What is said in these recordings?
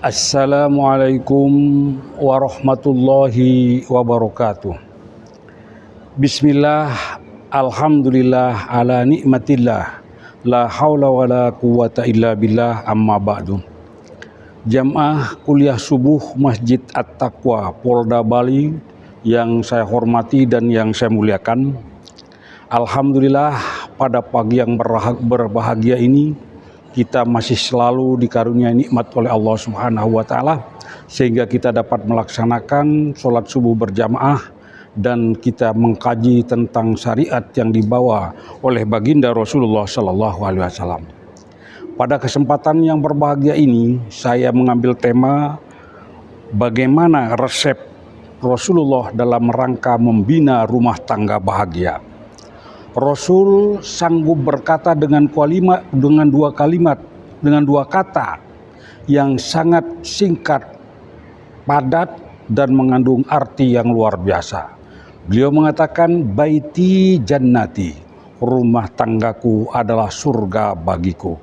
Assalamualaikum warahmatullahi wabarakatuh. Bismillah, alhamdulillah ala nikmatillah, la haula wala quwata illa billah, amma ba'du. Jamaah kuliah subuh Masjid At-Taqwa Polda Bali yang saya hormati dan yang saya muliakan. Alhamdulillah, pada pagi yang berbahagia ini kita masih selalu dikaruniai nikmat oleh Allah Subhanahu wa Ta'ala, sehingga kita dapat melaksanakan sholat subuh berjamaah dan kita mengkaji tentang syariat yang dibawa oleh baginda Rasulullah Sallallahu Alaihi Wasallam. Pada kesempatan yang berbahagia ini, saya mengambil tema bagaimana resep Rasulullah dalam rangka membina rumah tangga bahagia. Rasul sanggup berkata dengan dua kata yang sangat singkat, padat, dan mengandung arti yang luar biasa. Beliau mengatakan, baiti jannati, rumah tanggaku adalah surga bagiku.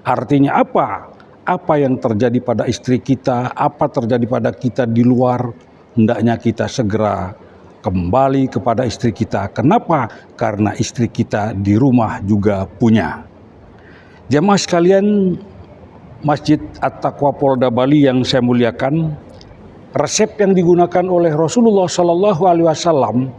Artinya apa? Apa yang terjadi pada istri kita, apa terjadi pada kita di luar, hendaknya kita segera kembali kepada istri kita. Kenapa? Karena istri kita di rumah juga punya. Jamaah sekalian Masjid At-Taqwa Polda Bali yang saya muliakan, resep yang digunakan oleh Rasulullah Sallallahu Alaihi Wasallam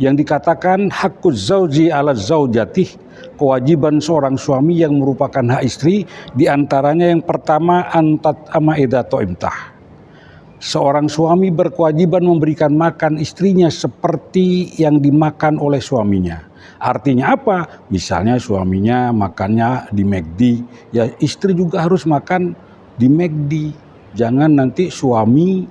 yang dikatakan haqquz zauji ala zaujatih, kewajiban seorang suami yang merupakan hak istri, diantaranya yang pertama antat ama idza ta'imtah. Seorang suami berkewajiban memberikan makan istrinya seperti yang dimakan oleh suaminya. Artinya apa? Misalnya suaminya makannya di McD, ya istri juga harus makan di McD. Jangan nanti suami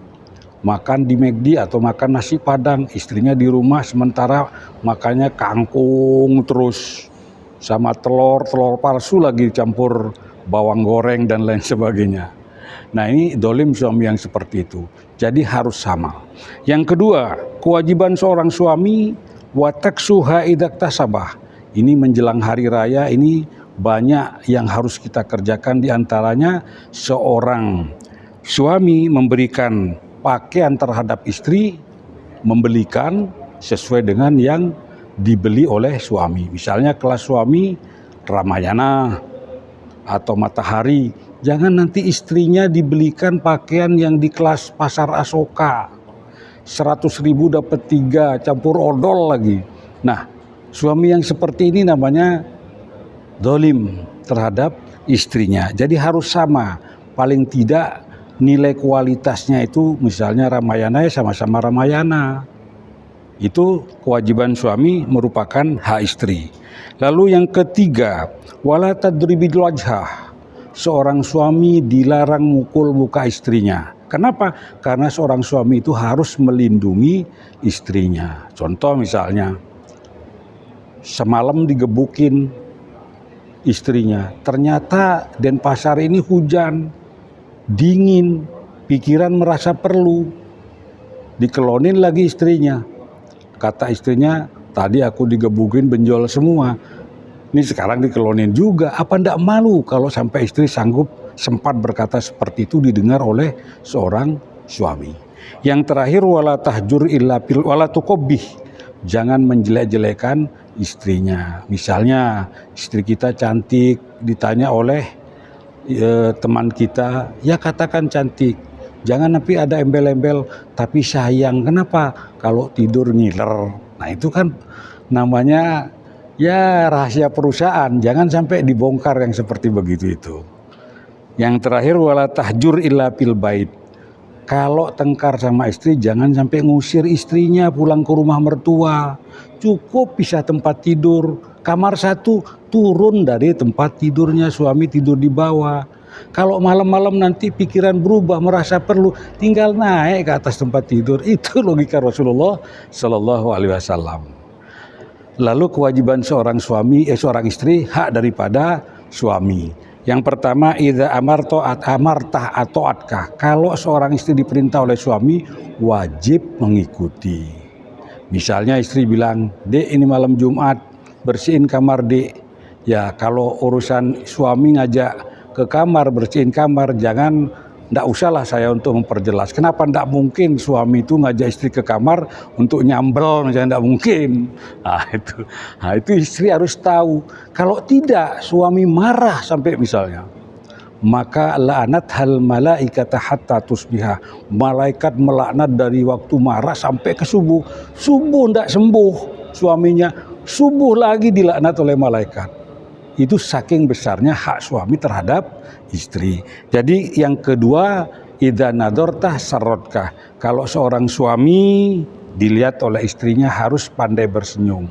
makan di McD atau makan nasi padang, istrinya di rumah sementara makannya kangkung terus sama telur palsu lagi campur bawang goreng dan lain sebagainya. Nah, ini dolim suami yang seperti itu. Jadi harus sama. Yang kedua, kewajiban seorang suami wataksuha idak tasabah. Ini menjelang hari raya, ini banyak yang harus kita kerjakan. Diantaranya seorang suami memberikan pakaian terhadap istri, membelikan sesuai dengan yang dibeli oleh suami. Misalnya kelas suami Ramayana atau Matahari, jangan nanti istrinya dibelikan pakaian yang di kelas pasar Asoka, 100.000 dapat 3, campur odol lagi. Nah, suami yang seperti ini namanya dolim terhadap istrinya. Jadi harus sama, paling tidak nilai kualitasnya itu misalnya Ramayana ya sama-sama Ramayana. Itu kewajiban suami merupakan hak istri. Lalu yang ketiga, wala tadribil wajhah. Seorang suami dilarang mukul muka istrinya. Kenapa? Karena seorang suami itu harus melindungi istrinya. Contoh misalnya, semalam digebukin istrinya. Ternyata Denpasar ini hujan, dingin, pikiran merasa perlu. Dikelonin lagi istrinya. Kata istrinya, tadi aku digebukin benjol semua. Ini sekarang dikelonin juga. Apa ndak malu kalau sampai istri sempat berkata seperti itu didengar oleh seorang suami. Yang terakhir, wala tahjur illa bil wala tuqabbih. Jangan menjelek-jelekan istrinya. Misalnya istri kita cantik, ditanya oleh teman kita, ya katakan cantik. Jangan nanti ada embel-embel, tapi sayang. Kenapa? Kalau tidur ngiler. Nah itu kan namanya ya rahasia perusahaan. Jangan sampai dibongkar yang seperti begitu itu. Yang terakhir, wala tahjur illa fil bait. Kalau tengkar sama istri, jangan sampai ngusir istrinya pulang ke rumah mertua. Cukup pisah tempat tidur. Kamar satu, turun dari tempat tidurnya, suami tidur di bawah. Kalau malam-malam nanti pikiran berubah, merasa perlu, tinggal naik ke atas tempat tidur. Itu logika Rasulullah Sallallahu Alaihi Wasallam. Lalu kewajiban seorang seorang istri, hak daripada suami. Yang pertama, idza amartah atau atkah. Kalau seorang istri diperintah oleh suami, wajib mengikuti. Misalnya istri bilang, "Dek, ini malam Jumat, bersihin kamar, Dek." Ya, kalau urusan suami ngajak ke kamar, bersihin kamar, jangan ndak usahlah saya untuk memperjelas. Kenapa ndak mungkin suami itu ngajak istri ke kamar untuk nyambel, misalnya ndak mungkin. Nah itu istri harus tahu. Kalau tidak, suami marah sampai misalnya, maka la'anat hal malaikata hatta tusbiha. Malaikat melaknat dari waktu marah sampai ke subuh. Subuh ndak sembuh suaminya, subuh lagi dilaknat oleh malaikat. Itu saking besarnya hak suami terhadap istri. Jadi yang kedua, idza nadortah sarrotkah. Kalau seorang suami dilihat oleh istrinya harus pandai bersenyum.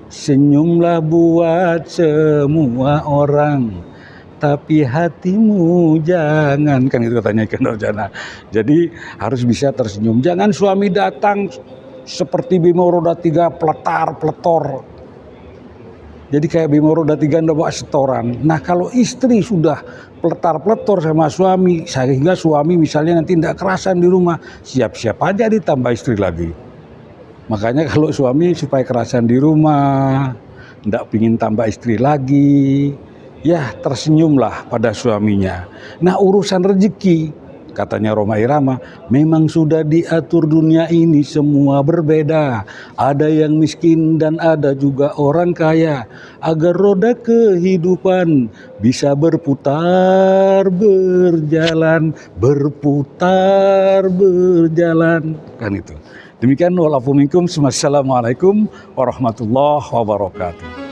Senyumlah buat semua orang, tapi hatimu jangan, kan itu katanya Ikke Nurjana. Jadi harus bisa tersenyum. Jangan suami datang seperti Bima roda 3 peletar-peletor. Jadi kayak Bima roda 3 ndak bawa setoran. Nah kalau istri sudah peletar-peletor sama suami, sehingga suami misalnya nanti ndak kerasan di rumah, siap-siap aja ditambah istri lagi. Makanya kalau suami supaya kerasan di rumah, ndak pingin tambah istri lagi, ya tersenyumlah pada suaminya. Nah urusan rezeki, katanya Rhoma Irama, memang sudah diatur dunia ini semua berbeda. Ada yang miskin dan ada juga orang kaya. Agar roda kehidupan bisa berputar berjalan, berputar berjalan. Kan itu. Demikian walaupun minkum. Wassalamualaikum warahmatullahi wabarakatuh.